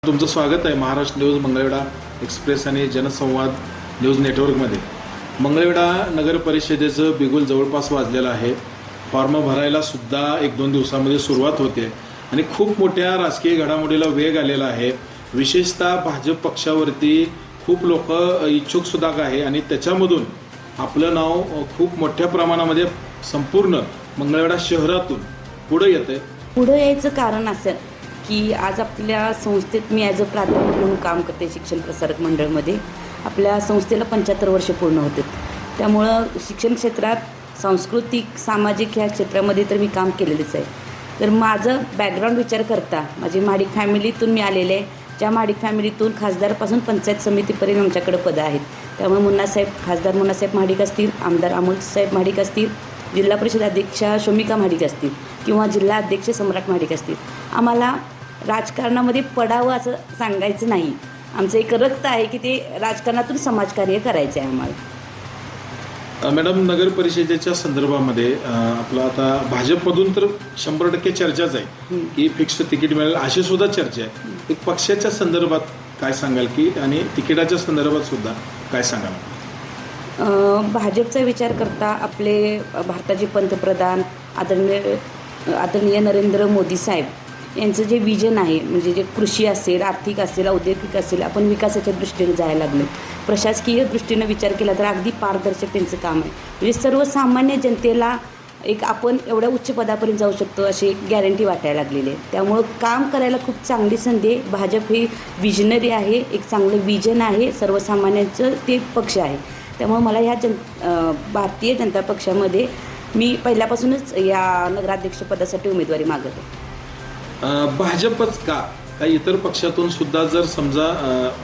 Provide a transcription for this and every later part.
तुमचं स्वागत आहे महाराष्ट्र न्यूज मंगळवेढा एक्सप्रेस आणि जनसंवाद न्यूज नेटवर्कमध्ये। मंगळवेढा नगर परिषदेचं बिगुल जवळपास वाजलेलं आहे। फॉर्म भरायला सुद्धा 1-2 दिवसांमध्ये सुरुवात होते आणि खूप मोठ्या राजकीय घडामोडीला वेग आलेला आहे। विशेषतः भाजप पक्षावरती खूप लोक इच्छुक सुद्धा आहे आणि त्याच्यामधून आपलं नाव खूप मोठ्या प्रमाणामध्ये संपूर्ण मंगळवेढा शहरातून पुढे येते। पुढे यायचं कारण असं की आज आपल्या संस्थेत मी ॲज अ प्राध्यापक म्हणून काम करते शिक्षण प्रसारक मंडळमध्ये। आपल्या संस्थेला 75 वर्ष पूर्ण होते, त्यामुळं शिक्षण क्षेत्रात सांस्कृतिक सामाजिक ह्या क्षेत्रामध्ये तर मी काम केलेलंच आहे। तर माझं बॅकग्राऊंड विचार करता माझी महाडिक फॅमिलीतून मी आलेले आहे, ज्या महाडिक फॅमिलीतून खासदारपासून पंचायत समितीपर्यंत आमच्याकडे पदं आहेत। त्यामुळे मुन्नासाहेब खासदार मुन्नासाहेब महाडिक असतील, आमदार अमोलसाहेब महाडिक असतील, जिल्हा परिषद अध्यक्षा शोमिका महाडिक असतील किंवा जिल्हा अध्यक्ष सम्राट महाडिक असतील, आम्हाला राजकारणामध्ये पडावं असं सांगायचं नाही। आमचं एक रक्त आहे की ते राजकारणातून समाजकार्य करायचं आहे आम्हाला। मॅडम, नगर परिषदेच्या संदर्भामध्ये आपलं आता भाजपमधून तर 100% चर्चाच आहे की फिक्स तिकीट मिळेल अशी सुद्धा चर्चा आहे। एक पक्षाच्या संदर्भात काय सांगाल की आणि तिकिटाच्या संदर्भात सुद्धा काय सांगाल? भाजपचा विचार करता आपले भारताचे पंतप्रधान आदरणीय नरेंद्र मोदी साहेब यांचं जे विजन आहे, म्हणजे जे कृषी असेल, आर्थिक असेल, औद्योगिक असेल, आपण विकासाच्या दृष्टीने जायला लागलो। प्रशासकीय दृष्टीने विचार केला तर अगदी पारदर्शक त्यांचं काम आहे। म्हणजे सर्वसामान्य जनतेला एक आपण एवढ्या उच्च पदापर्यंत जाऊ शकतो अशी एक गॅरंटी वाटायला लागलेली आहे। त्यामुळं काम करायला खूप चांगली संधी आहे। भाजप ही विजनरी आहे, एक चांगलं विजन आहे, सर्वसामान्यांचं ते पक्ष आहे। त्यामुळे मला ह्या भारतीय जनता पक्षामध्ये मी पहिल्यापासूनच या नगराध्यक्षपदासाठी उमेदवारी मागत आहे। भाजपच का काही इतर पक्षातून सुद्धा जर समजा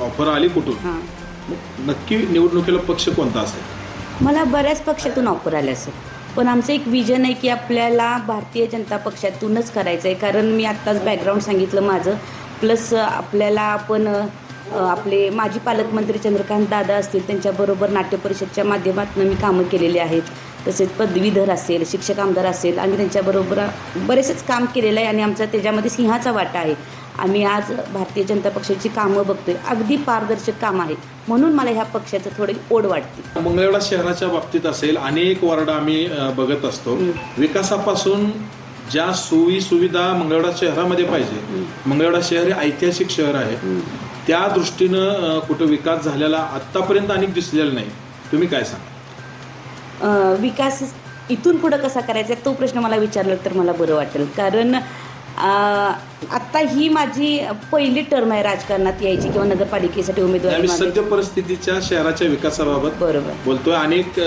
ऑफर आली कुठून, नक्की निवडणुकीला पक्ष कोणता असेल? मला बऱ्याच पक्षातून ऑफर आले असेल, पण आमचं एक विजन आहे की आपल्याला भारतीय जनता पक्षातूनच करायचं आहे। कारण मी आत्ताच बॅकग्राऊंड सांगितलं माझं, प्लस आपल्याला आपण आपले माजी पालकमंत्री चंद्रकांत दादा असतील त्यांच्याबरोबर नाट्य परिषदच्या माध्यमातून मी कामं केलेली आहेत। तसेच पदवीधर असेल, शिक्षक आमदार असेल आणि त्यांच्याबरोबर बरेचसेच काम केलेलं आहे आणि आमचा त्याच्यामध्ये सिंहाचा वाटा आहे। आम्ही आज भारतीय जनता पक्षाची कामं बघतोय, अगदी पारदर्शक काम आहे, म्हणून मला ह्या पक्षाचं थोडी ओढ वाटते। मंगळवेढा शहराच्या बाबतीत असेल अनेक वार्ड आम्ही बघत असतो। विकासापासून ज्या सोयी सुविधा मंगळवेढा शहरामध्ये पाहिजे, मंगळवेढा शहर हे ऐतिहासिक शहर आहे, त्या दृष्टीनं कुठं विकास झालेला आत्तापर्यंत अनेक दिसलेला नाही। तुम्ही काय सांगा? विकास इथून पुढं कसा करायचा तो प्रश्न मला विचारला तर मला बरं वाटेल। कारण आत्ता ही माझी पहिली टर्म आहे राजकारणात यायची किंवा नगरपालिकेसाठी उमेदवारी। सद्य परिस्थितीच्या शहराच्या विकासाबाबत बरोबर बोलतोय। अनेक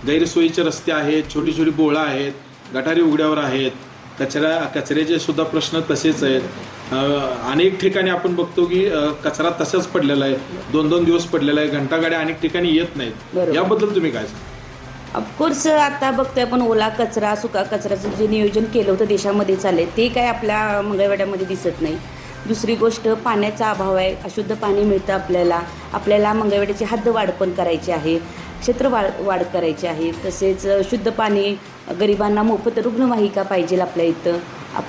गैरसोयीचे रस्ते आहेत, छोटी छोटी बोळं आहेत, गटारी उघड्यावर आहेत, कचऱ्याचे सुद्धा प्रश्न तसेच आहेत। अनेक ठिकाणी आपण बघतो की कचरा तसाच पडलेला आहे, 2-2 दिवस पडलेला आहे, घंटागाड्या अनेक ठिकाणी येत नाहीत। याबद्दल तुम्ही काय सांगा? ऑफकोर्स आता बघतोय आपण ओला कचरा सुका कचऱ्याचं जे नियोजन केलं होतं देशामध्ये चालले ते काय आपल्या मंगळवेढ्यामध्ये दिसत नाही। दुसरी गोष्ट पाण्याचा अभाव आहे, अशुद्ध पाणी मिळतं आपल्याला मंगळवेढ्याची हद्दवाढ पण करायची आहे, वाढ करायची आहे। तसेच शुद्ध पाणी, गरिबांना मोफत रुग्णवाहिका पाहिजे आपल्या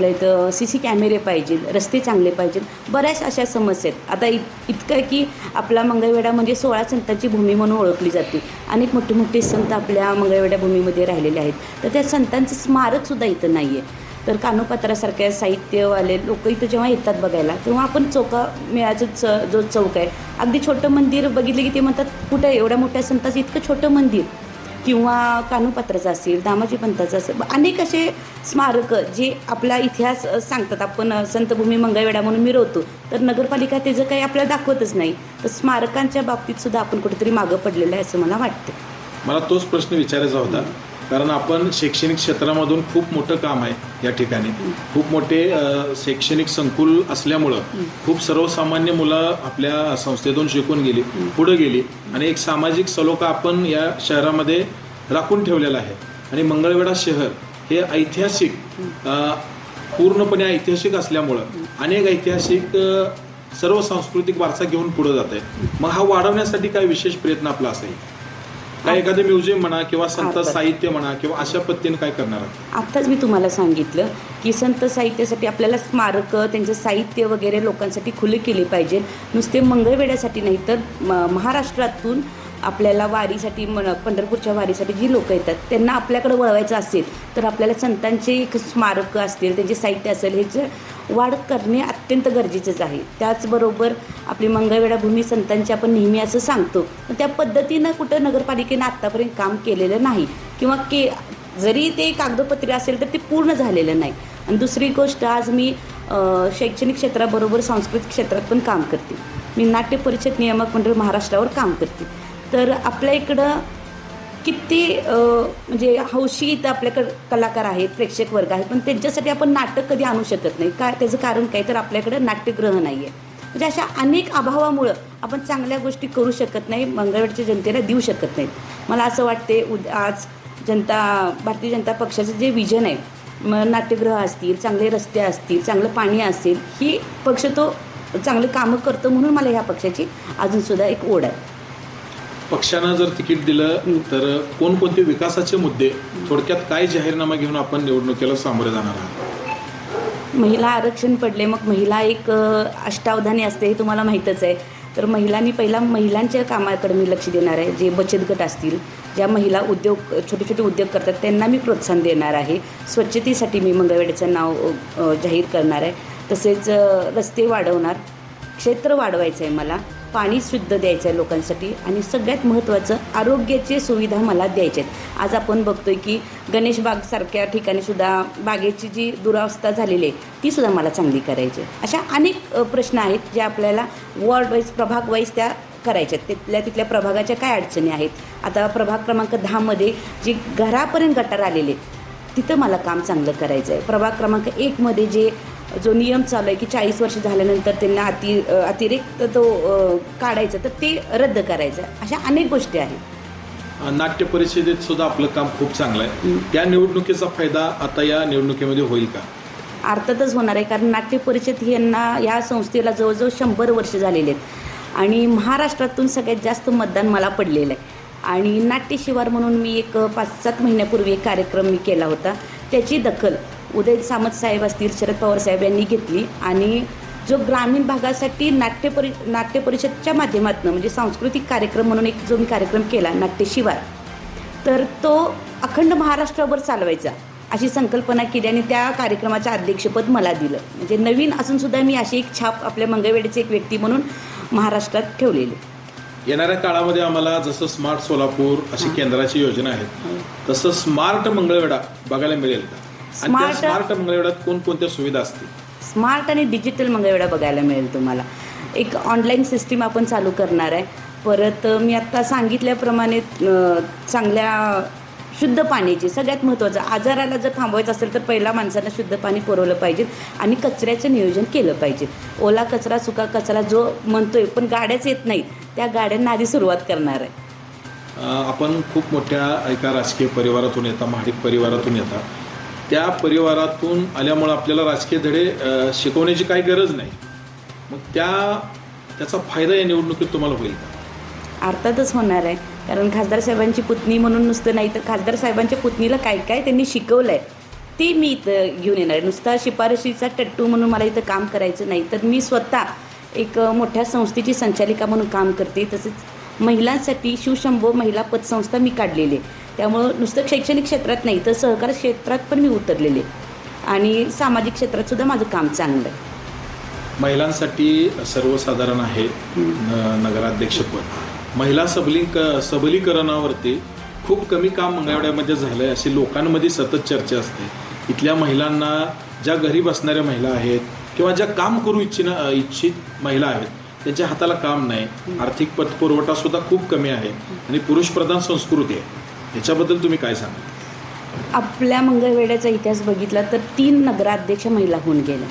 इथं CC कॅमेरे पाहिजे, रस्ते चांगले पाहिजे, बऱ्याच अशा समस्या आहेत। आता इतकं की आपला मंगळवेढा म्हणजे 16 संतांची भूमी म्हणून ओळखली जाते। अनेक मोठे मोठे संत आपल्या मंगळवेढा भूमीमध्ये राहिलेले आहेत, तर त्या संतांचं स्मारकसुद्धा इथं नाही आहे। तर कानोपात्रासारख्या साहित्यवाले लोक इथं जेव्हा येतात बघायला, तेव्हा आपण मेळाचं जो चौक आहे, अगदी छोटं मंदिर बघितलं की ते म्हणतात कुठं एवढ्या मोठ्या संतांचं इतकं छोटं मंदिर, किंवा कानोपात्राचं असेल, दामाजी पंताचं असेल, अनेक असे स्मारकं जे आपला इतिहास सांगतात। आपण संतभूमी मंगळवेढा म्हणून मिरवतो, तर नगरपालिका त्याचं काही आपल्याला दाखवतच नाही। तर स्मारकांच्या बाबतीत सुद्धा आपण कुठेतरी मागं पडलेलं आहे असं मला वाटतं। मला तोच प्रश्न विचारायचा होता, कारण आपण शैक्षणिक क्षेत्रामधून खूप मोठं काम आहे या ठिकाणी, खूप मोठे शैक्षणिक संकुल असल्यामुळं खूप सर्वसामान्य मुलं आपल्या संस्थेतून शिकून गेली, पुढे गेली आणि एक सामाजिक सलोखा आपण या शहरामध्ये राखून ठेवलेला आहे। आणि मंगळवेढा शहर हे ऐतिहासिक, पूर्णपणे ऐतिहासिक असल्यामुळं अनेक ऐतिहासिक सर्व सांस्कृतिक वारसा घेऊन पुढे जात आहे। मग हा वाढवण्यासाठी काय विशेष प्रयत्न आपला असेल? काय एखादं म्युझियम म्हणा किंवा संत आता. साहित्य म्हणा किंवा अशा पद्धतीने काय करणार आहात? आत्ताच मी तुम्हाला सांगितलं की संत साहित्यासाठी आपल्याला स्मारकं त्यांचं साहित्य वगैरे लोकांसाठी खुले केले पाहिजे. नुसते मंगळवेढ्यासाठी नाही तर महाराष्ट्रातून आपल्याला वारीसाठी पंढरपूरच्या वारीसाठी जी लोकं येतात त्यांना आपल्याकडे वळवायचं असेल तर आपल्याला संतांचे एक स्मारकं असतील, त्यांचे साहित्य असेल, ह्याचं वाढ करणे अत्यंत गरजेचंच आहे. त्याचबरोबर आपली मंगळवेढा भूमी संतांची आपण नेहमी असं सांगतो, पण त्या पद्धतीनं कुठं नगरपालिकेनं आत्तापर्यंत काम केलेलं नाही किंवा जरी ते कागदपत्रे असेल तर ते पूर्ण झालेलं नाही. आणि दुसरी गोष्ट, आज मी शैक्षणिक क्षेत्राबरोबर सांस्कृतिक क्षेत्रात पण काम करते. मी नाट्य परिषद नियामक मंडळ महाराष्ट्रावर काम करते. तर आपल्या इकडं किती म्हणजे हौशी इथं आपल्याकडं कलाकार आहेत, प्रेक्षक वर्ग आहे, पण त्यांच्यासाठी आपण नाटक कधी आणू शकत नाही. काय त्याचं कारण काय, तर आपल्याकडं नाट्यगृह नाही आहे. म्हणजे अशा अनेक अभावामुळं आपण चांगल्या गोष्टी करू शकत नाही, मंगळवेढच्या जनतेला देऊ शकत नाहीत. मला असं वाटते आज भारतीय जनता पक्षाचं जे विजन आहे, नाट्यगृह असतील, चांगले रस्ते असतील, चांगलं पाणी असेल, ही पक्ष तो चांगले कामं करतो, म्हणून मला ह्या पक्षाची अजूनसुद्धा एक ओढ आहे. पक्षानं जर तिकीट दिलं तर कोणकोणते विकासाचे मुद्दे, थोडक्यात काय जाहीरनामा घेऊन आपण निवडणुकीला सामोरे जाणार आहात? महिला आरक्षण पडले, मग महिला एक अष्टावधानी असते हे तुम्हाला माहीतच आहे. तर महिलांनी पहिला महिलांच्या कामाकडे मी लक्ष देणार आहे. जे बचत गट असतील, ज्या महिला छोटे छोटे उद्योग करतात त्यांना मी प्रोत्साहन देणार आहे. स्वच्छतेसाठी मी मंगळवेढ्याचं नाव जाहीर करणार आहे. तसेच रस्ते वाढवणार, क्षेत्र वाढवायचं आहे मला, पाणी शुद्ध द्यायचं आहे लोकांसाठी, आणि सगळ्यात महत्त्वाचं आरोग्याची सुविधा मला द्यायच्या आहेत. आज आपण बघतोय की गणेश बागसारख्या ठिकाणीसुद्धा बागेची जी दुरावस्था झालेली आहे तीसुद्धा मला चांगली करायची आहे. अशा अनेक प्रश्न आहेत जे आपल्याला वॉर्ड वाईज, प्रभाग वाईज त्या करायच्या आहेत. तिथल्या प्रभागाच्या काय अडचणी आहेत. आता प्रभाग क्रमांक 10मध्ये जे घरापर्यंत गटार आलेले तिथं मला काम चांगलं करायचं आहे. प्रभाग क्रमांक 1मध्ये जो नियम चालू आहे की 40 वर्ष झाल्यानंतर त्यांना अतिरिक्त तो काढायचं, तर ते रद्द करायचं. अशा अनेक गोष्टी आहेत. नाट्य परिषदेत सुद्धा आपलं काम खूप चांगलं आहे. त्या निवडणुकीचा फायदा आता या निवडणुकीमध्ये होईल का? अर्थातच होणार आहे, कारण नाट्य परिषद या संस्थेला जवळजवळ 100 वर्ष झालेले आहेत आणि महाराष्ट्रातून सगळ्यात जास्त मतदान मला पडलेलं आहे. आणि नाट्य शिवार म्हणून मी एक 5-7 महिन्यापूर्वी एक कार्यक्रम मी केला होता. त्याची दखल उदय सामंत साहेब असतील, शरद पवार साहेब यांनी घेतली आणि जो ग्रामीण भागासाठी नाट्य परिषदच्या माध्यमातून म्हणजे सांस्कृतिक कार्यक्रम म्हणून एक जो मी कार्यक्रम केला नाट्य शिवार, तर तो अखंड महाराष्ट्रावर चालवायचा अशी संकल्पना केली आणि त्या कार्यक्रमाचं अध्यक्षपद मला दिलं. म्हणजे नवीन असूनसुद्धा मी अशी एक छाप आपल्या मंगळवेढ्याची एक व्यक्ती म्हणून महाराष्ट्रात ठेवलेली. येणाऱ्या काळामध्ये आम्हाला जसं स्मार्ट सोलापूर अशी केंद्राची योजना आहे, तसं स्मार्ट मंगळवेढा बघायला मिळेल का? आणि त्या स्मार्ट मंगळवेढ्यात कोणकोणत्या सुविधा असतील? स्मार्ट आणि डिजिटल मंगळवेढा बघायला मिळेल तुम्हाला. एक ऑनलाईन सिस्टीम आपण चालू करणार आहे. परत मी आत्ता सांगितल्याप्रमाणे चांगल्या शुद्ध पाण्याची, सगळ्यात महत्त्वाचं, आजाराला जर थांबवायचं असेल तर पहिला माणसांना शुद्ध पाणी पुरवलं पाहिजे आणि कचऱ्याचं नियोजन केलं पाहिजे. ओला कचरा, सुका कचरा जो म्हणतोय पण गाड्याच येत नाहीत, त्या गाड्यांना आधी सुरुवात करणार आहे. आपण खूप मोठ्या एका राजकीय परिवारातून येता, महाडिक परिवारातून येता. त्या परिवारातून आल्यामुळं आपल्याला राजकीय धडे शिकवण्याची काही गरज नाही. मग त्याचा फायदा या निवडणुकीत तुम्हाला होईल का? अर्थातच होणार आहे, कारण खासदार साहेबांची पुतणी म्हणून नुसतं नाही तर खासदार साहेबांच्या पुतणीला काय काय त्यांनी शिकवलं आहे ते मी इथं घेऊन येणार आहे. नुसता शिफारशीचा टट्टू म्हणून मला इथं काम करायचं नाही, तर मी स्वतः एक मोठ्या संस्थेची संचालिका म्हणून काम करते. तसेच महिलांसाठी शिवशंभो महिला पतसंस्था मी काढलेली आहे. त्यामुळं नुसतं शैक्षणिक क्षेत्रात नाही तर सहकार क्षेत्रात पण मी उतरलेले आणि सामाजिक क्षेत्रात सुद्धा माझं काम चांगलं आहे. महिलांसाठी सर्वसाधारण आहे नगराध्यक्षपद. महिला सबलीकरणावरती खूप कमी काम मंगळवेढ्यामध्ये झालं आहे अशी लोकांमध्ये सतत चर्चा असते. इथल्या महिलांना, ज्या घरी बसणाऱ्या महिला आहेत किंवा ज्या काम करू इच्छित महिला आहेत, त्यांच्या हाताला काम नाही, आर्थिक पतपुरवठासुद्धा खूप कमी आहे आणि पुरुषप्रधान संस्कृती आहे. ह्याच्याबद्दल तुम्ही काय सांगा? आपल्या मंगळवेढ्याचा इतिहास बघितला तर 3 नगराध्यक्ष महिला होऊन गेल्या,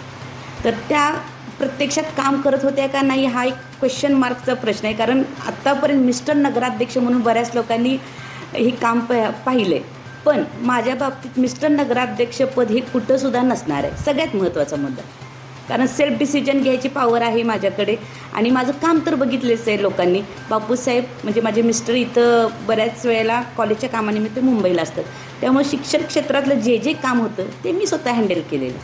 तर त्या प्रत्यक्षात काम करत होत्या का नाही हा एक क्वेश्चन मार्कचा प्रश्न आहे. कारण आत्तापर्यंत मिस्टर नगराध्यक्ष म्हणून बऱ्याच लोकांनी हे काम पाहिलं आहे, पण माझ्या बाबतीत मिस्टर नगराध्यक्षपद हे कुठंसुद्धा नसणार आहे. सगळ्यात महत्त्वाचा मुद्दा, कारण सेल्फ डिसिजन घ्यायची पॉवर आहे माझ्याकडे आणि माझं काम तर बघितलेच आहे लोकांनी. बापूसाहेब म्हणजे माझे मिस्टर इथं बऱ्याच वेळेला कॉलेजच्या कामानिमित्त मुंबईला असतात, त्यामुळे शिक्षण क्षेत्रातलं जे जे काम होतं ते मी स्वतः हँडल केलेलं.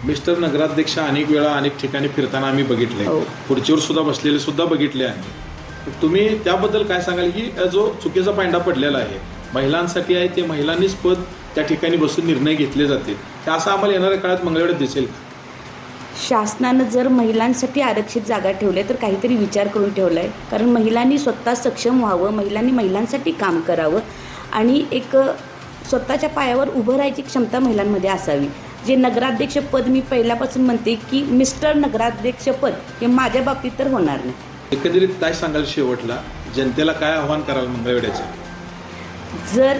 मिस्टर नगराध्यक्ष अनेक वेळा अनेक ठिकाणी फिरताना आम्ही बघितले, हो. खुर्चीवर सुद्धा बसलेले सुद्धा बघितले आहे. तुम्ही त्याबद्दल काय सांगाल की जो चुकीचा पायंडा पडलेला आहे महिलांसाठी आहे, ते महिलांनीच पद त्या ठिकाणी बसून निर्णय घेतले जातील, ते असं आम्हाला येणाऱ्या काळात मंगळवेढ्यात दिसेल का? शासनानं जर महिलांसाठी आरक्षित जागा ठेवल्या तर काहीतरी विचार करून ठेवला आहे. कारण महिलांनी स्वतः सक्षम व्हावं, महिलांनी महिलांसाठी काम करावं आणि एक स्वतःच्या पायावर उभं राहायची क्षमता महिलांमध्ये असावी. जे नगराध्यक्ष पद मी पहिल्यापासून म्हणते की मिस्टर नगराध्यक्ष पद हे माझ्या बाबतीत तर होणार नाही. एकंदरीत काय सांगाल शेवटला, जनतेला काय आव्हान कराल मंगळवेढ्याचं? जर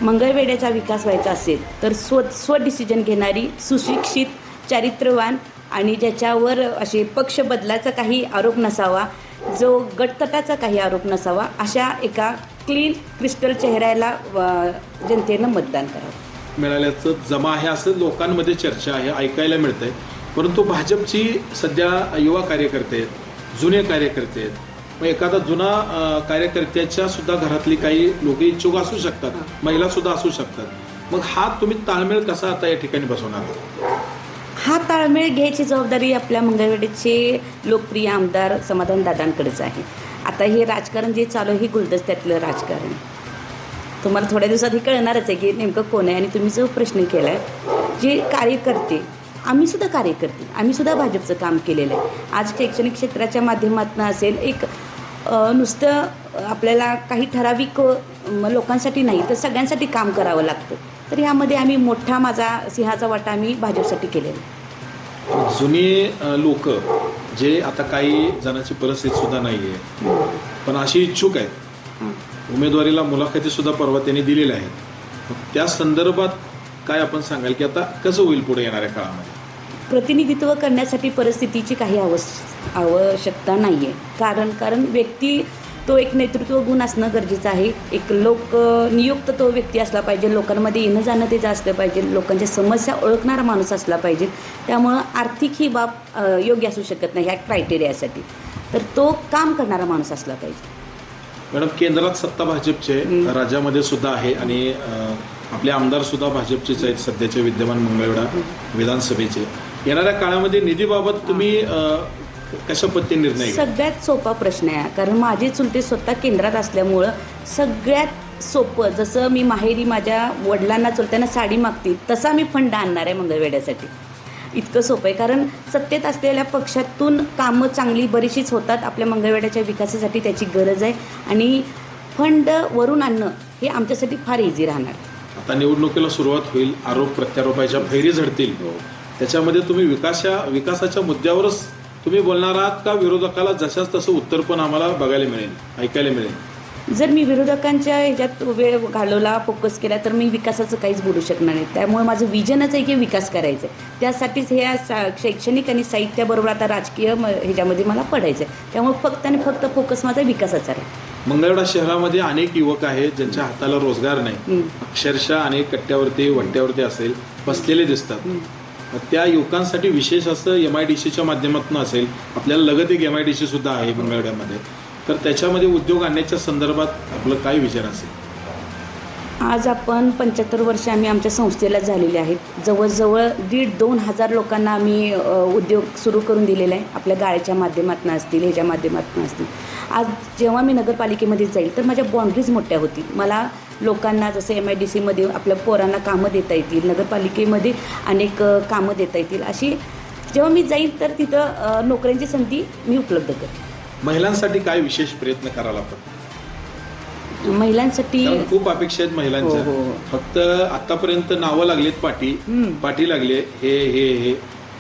मंगळवेढ्याचा विकास व्हायचा असेल तर स्व डिसिजन घेणारी, सुशिक्षित, चारित्र्यवान आणि ज्याच्यावर असे पक्ष बदलाचा काही आरोप नसावा, जो गटतटाचा काही आरोप नसावा, अशा एका क्लीन क्रिस्टल चेहऱ्याला जनतेनं मतदान करावं. मिळाल्याचं जमा आहे असं लोकांमध्ये चर्चा आहे, ऐकायला मिळतंय. परंतु भाजपची सध्या युवा कार्यकर्ते आहेत, जुने कार्यकर्ते आहेत. मग एखादा जुना कार्यकर्त्याच्या सुद्धा घरातली काही लोक इच्छुक असू शकतात, महिला सुद्धा असू शकतात. मग हा तुम्ही ताळमेळ कसा आता या ठिकाणी बसवणार? हा ताळमेळ घ्यायची जबाबदारी आपल्या मंगळवेढ्याचे लोकप्रिय आमदार समाधानदादांकडेच आहे. आता हे राजकारण जे चालू आहे हे गुलदस्त्यातलं राजकारण. तुम्हाला थोड्या दिवसात हे कळणारच आहे की नेमकं कोण आहे. आणि तुम्ही जो प्रश्न केला आहे, जे कार्यकर्ते, आम्हीसुद्धा कार्यकर्ते, आम्हीसुद्धा भाजपचं काम केलेलं आहे. आज शैक्षणिक क्षेत्राच्या माध्यमातून असेल, एक नुसतं आपल्याला काही ठराविक लोकांसाठी नाही तर सगळ्यांसाठी काम करावं लागतं. तर ह्यामध्ये आम्ही मोठा माझा सिंहाचा वाटा आम्ही भाजपसाठी केलेला. जुनी लोक जे आता काही जणांची परिस्थिती सुद्धा नाही आहे पण अशी इच्छुक आहेत, उमेदवारीला मुलाखती सुद्धा परवा त्यांनी दिलेल्या आहेत, त्या संदर्भात काय आपण सांगाल की आता कसं होईल पुढे येणाऱ्या काळामध्ये? प्रतिनिधित्व करण्यासाठी परिस्थितीची काही आवश्यकता नाही आहे. कारण व्यक्ती तो एक नेतृत्व गुण असणं गरजेचं आहे. एक नियुक्त तो व्यक्ती असला पाहिजे, लोकांमध्ये येणं जाणं त्याचं असलं पाहिजे, लोकांच्या समस्या ओळखणारा माणूस असला पाहिजे. त्यामुळं आर्थिक ही बाब योग्य असू शकत नाही ह्या क्रायटेरियासाठी. तर तो काम करणारा माणूस असला पाहिजे. मॅडम, केंद्रात सत्ता भाजपचे, राज्यामध्ये सुद्धा आहे आणि आपले आमदार सुद्धा भाजपचेच आहेत सध्याचे विद्यमान मंगळवेढा विधानसभेचे. येणाऱ्या काळामध्ये निधीबाबत तुम्ही कशा पद्धतीने निर्णय? सगळ्यात सोपा प्रश्न आहे. कारण माझे चुलते स्वतः केंद्रात असल्यामुळं सगळ्यात सोपं, जसं मी माहेरी माझ्या वडिलांना चुलत्यांना साडी मागते तसा मी फंड आणणार आहे मंगळवेढ्यासाठी. इतकं सोपं आहे. कारण सत्तेत असलेल्या पक्षातून कामं चांगली बरीचशीच होतात. आपल्या मंगळवेढ्याच्या विकासासाठी त्याची गरज आहे आणि फंड वरून आणणं हे आमच्यासाठी फार इझी राहणार. आता निवडणुकीला सुरुवात होईल, आरोप प्रत्यारोपाच्या फैरी झडतील. त्याच्यामध्ये तुम्ही विकासाच्या मुद्द्यावरच तुम्ही बोलणार आहात का विरोधकाला जशाच तसं उत्तर पण आम्हाला बघायला मिळेल, ऐकायला मिळेल? जर मी विरोधकांच्या ह्याच्यात वेळ घालवला, फोकस केला तर मी विकासाचं काहीच बोलू शकणार नाही. त्यामुळे माझं विजनच आहे की विकास करायचं आहे. त्यासाठीच हे शैक्षणिक आणि साहित्याबरोबर आता राजकीय ह्याच्यामध्ये मला पडायचं आहे. त्यामुळे फक्त आणि फक्त फोकस माझा विकासाचा आहे. मंगळवेढा शहरामध्ये अनेक युवक आहेत ज्यांच्या हाताला रोजगार नाही, अक्षरशः अनेक कट्ट्यावरती वट्ट्यावरती असेल बसलेले दिसतात. त्या युवकांसाठी विशेष असं MIDCच्या माध्यमातून असेल, आपल्याला लगत एक MIDC सुद्धा आहे मंगळवेढ्यामध्ये, तर त्याच्यामध्ये उद्योग आणण्याच्या संदर्भात आपलं काय विचार असेल? आज आपण 75 वर्ष आम्ही आमच्या संस्थेला झालेले आहेत. जवळजवळ 1,500-2 हजार लोकांना आम्ही उद्योग सुरू करून दिलेला आहे. आपल्या गाळ्याच्या माध्यमातून असतील, ह्याच्या माध्यमातून असतील. आज जेव्हा मी नगरपालिकेमध्ये जाईल तर माझ्या बाँड्रीज मोठ्या होतील. मला लोकांना जसं MIDCमध्ये आपल्या पोरांना कामं देता येतील, नगरपालिकेमध्ये अनेक कामं देता येतील. अशी जेव्हा मी जाईल तर तिथं नोकऱ्यांची संधी मी उपलब्ध करेन. महिलांसाठी काय विशेष प्रयत्न करायला लागतात? महिलांसाठी खूप अपेक्षा आहेत महिलांच्या. हो. फक्त आतापर्यंत नावं लागलीत, पाठी लागले, हे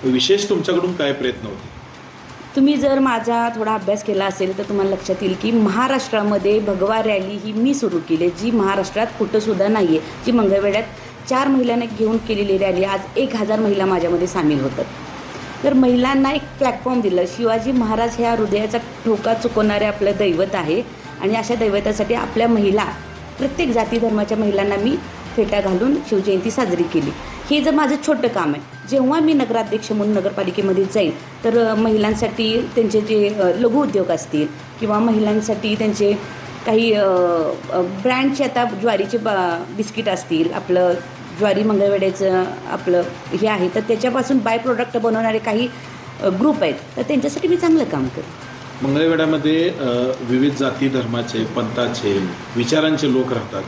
विशेष तुमच्याकडून काय प्रयत्न होते? तुम्ही जर माझा थोडा अभ्यास केला असेल तर तुम्हाला लक्षात येईल की महाराष्ट्रामध्ये भगवा रॅली ही मी सुरू केली, जी महाराष्ट्रात कुठंसुद्धा नाही आहे. जी मंगळवेढ्यात 4 महिलांना घेऊन केलेली रॅली, आज 1000 महिला माझ्यामध्ये सामील होतात. तर महिलांना एक प्लॅटफॉर्म दिलं. शिवाजी महाराज ह्या हृदयाचा ठोका चुकवणारे आपलं दैवत आहे आणि अशा दैवतासाठी आपल्या महिला, प्रत्येक जाती धर्माच्या महिलांना मी फेटा घालून शिवजयंती साजरी केली. हे जर माझं छोटं काम आहे. जेव्हा मी नगराध्यक्ष म्हणून नगरपालिकेमध्ये जाईल तर महिलांसाठी त्यांचे जे लघु उद्योग असतील किंवा महिलांसाठी त्यांचे काही ब्रँडचे आता ज्वारीचे बिस्किट असतील, आपलं ज्वारी मंगळवेड्याचं आपलं हे आहे तर त्याच्यापासून बाय प्रोडक्ट बनवणारे काही ग्रुप आहेत तर त्यांच्यासाठी मी चांगलं काम करेन. मंगळवेढ्यामध्ये विविध जाती धर्माचे, पंथाचे, विचारांचे लोक राहतात.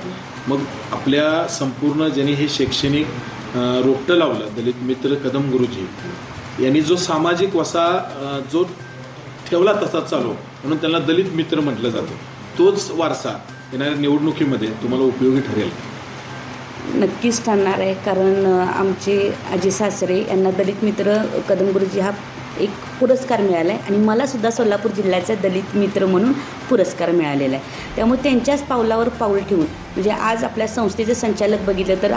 मग आपल्या संपूर्ण ज्यांनी हे शैक्षणिक रोपटं लावलं, दलित मित्र कदम गुरुजी यांनी जो सामाजिक वसा जो ठेवला तसाच चालू, म्हणून त्यांना दलित मित्र म्हटलं जातं. तोच वारसा येणाऱ्या निवडणुकीमध्ये तुम्हाला उपयोगी ठरेल. नक्कीच ठरणार आहे, कारण आमचे आजी सासरे यांना दलित मित्र कदम गुरुजी हा एक पुरस्कार मिळाला आहे आणि मलासुद्धा सोलापूर जिल्ह्याचा दलित मित्र म्हणून पुरस्कार मिळालेला आहे. त्यामुळे त्यांच्याच पावलावर पाऊल ठेवून म्हणजे आज आपल्या संस्थेचे संचालक बघितलं तर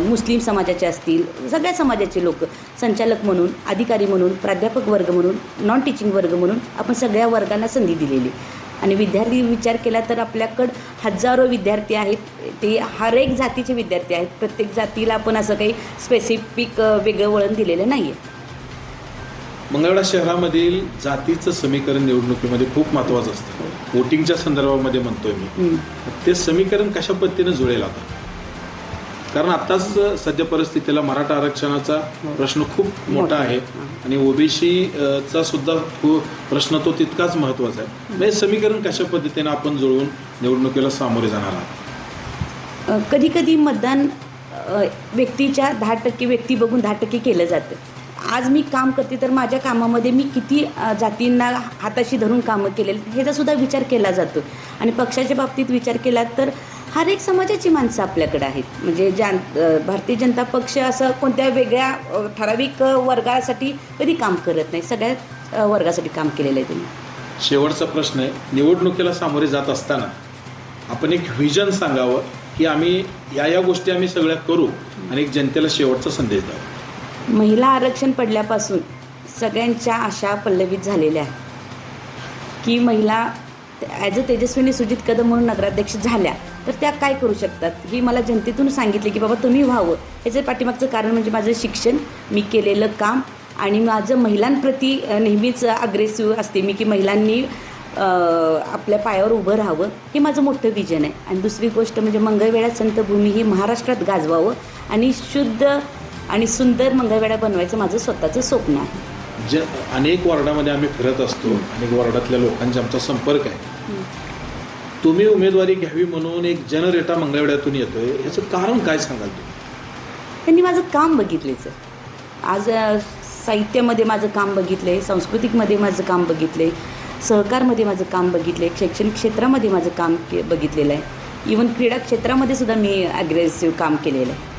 मुस्लिम समाजाचे असतील, सगळ्या समाजाचे लोक संचालक म्हणून, अधिकारी म्हणून, प्राध्यापक वर्ग म्हणून, नॉन टीचिंग वर्ग म्हणून आपण सगळ्या वर्गांना संधी दिलेली. आणि विद्यार्थी विचार केला तर आपल्याकडं हजारो विद्यार्थी आहेत. ते हर एक जातीचे विद्यार्थी आहेत. प्रत्येक जातीला आपण असं काही स्पेसिफिक वेगळं वळण दिलेलं नाही आहे. मंगळवेढा शहरामधील जातीचं समीकरण निवडणुकीमध्ये खूप महत्त्वाचं असतं. वोटिंगच्या संदर्भामध्ये म्हणतोय मी, ते समीकरण कशा पद्धतीनं जुळेल आता? कारण आत्ताच सध्या परिस्थितीला मराठा आरक्षणाचा प्रश्न खूप मोठा आहे आणि ओबीसीचा सुद्धा प्रश्न तो तितकाच महत्त्वाचा आहे. म्हणजे समीकरण कशा पद्धतीनं आपण जुळवून निवडणुकीला सामोरे जाणार आहात? कधी कधी मतदान व्यक्तीच्या 10% व्यक्ती बघून 10% केलं जातं. आज मी काम करते तर माझ्या कामामध्ये मी किती जातींना हाताशी धरून कामं केलेली ह्याचासुद्धा विचार केला जातो. आणि पक्षाच्या बाबतीत विचार केला तर हर एक समाजाची माणसं आपल्याकडे आहेत. म्हणजे भारतीय जनता पक्ष असं कोणत्या वेगळ्या ठराविक वर्गासाठी कधी काम करत नाही, सगळ्या वर्गासाठी काम केलेलं आहे त्यांनी. शेवटचा प्रश्न आहे, निवडणुकीला सामोरे जात असताना आपण एक व्हिजन सांगावं की आम्ही या गोष्टी आम्ही सगळ्या करू आणि एक जनतेला शेवटचा संदेश द्यावा. महिला आरक्षण पडल्यापासून सगळ्यांच्या आशा पल्लवित झालेल्या आहेत की महिला ॲज अ तेजस्विनी सुजित कदम म्हणून नगराध्यक्ष झाल्या तर त्या काय करू शकतात, ही मला जनतेतून सांगितले की बाबा तुम्ही व्हावं. याचं पाठीमागचं कारण म्हणजे माझं शिक्षण, मी केलेलं काम आणि माझं महिलांप्रती नेहमीच अग्रेसिव्ह असते मी की महिलांनी आपल्या पायावर उभं राहावं, हे माझं मोठं विजन आहे. आणि दुसरी गोष्ट म्हणजे मंगळवेढा संतभूमी ही महाराष्ट्रात गाजवावं आणि शुद्ध आणि सुंदर मंगळवेढा बनवायचं माझं स्वतःचं स्वप्न आहे. अनेक वॉर्डामध्ये आम्ही फिरत असतो, अनेक वॉर्डातल्या लोकांचा आमचा संपर्क आहे. तुम्ही उमेदवारी घ्यावी म्हणून एक जनरेटा मंगळवेढ्यातून येतोय, याचं कारण काय सांगाल तुम्ही? त्यांनी माझं काम बघितलेचं. आज साहित्यामध्ये माझं काम बघितलं आहे, सांस्कृतिकमध्ये माझं काम बघितलं आहे, सहकारमध्ये माझं काम बघितलं आहे, शैक्षणिक क्षेत्रामध्ये माझं काम बघितलेलं आहे, इवन क्रीडा क्षेत्रामध्ये सुद्धा मी ॲग्रेसिव्ह काम केलेलं आहे.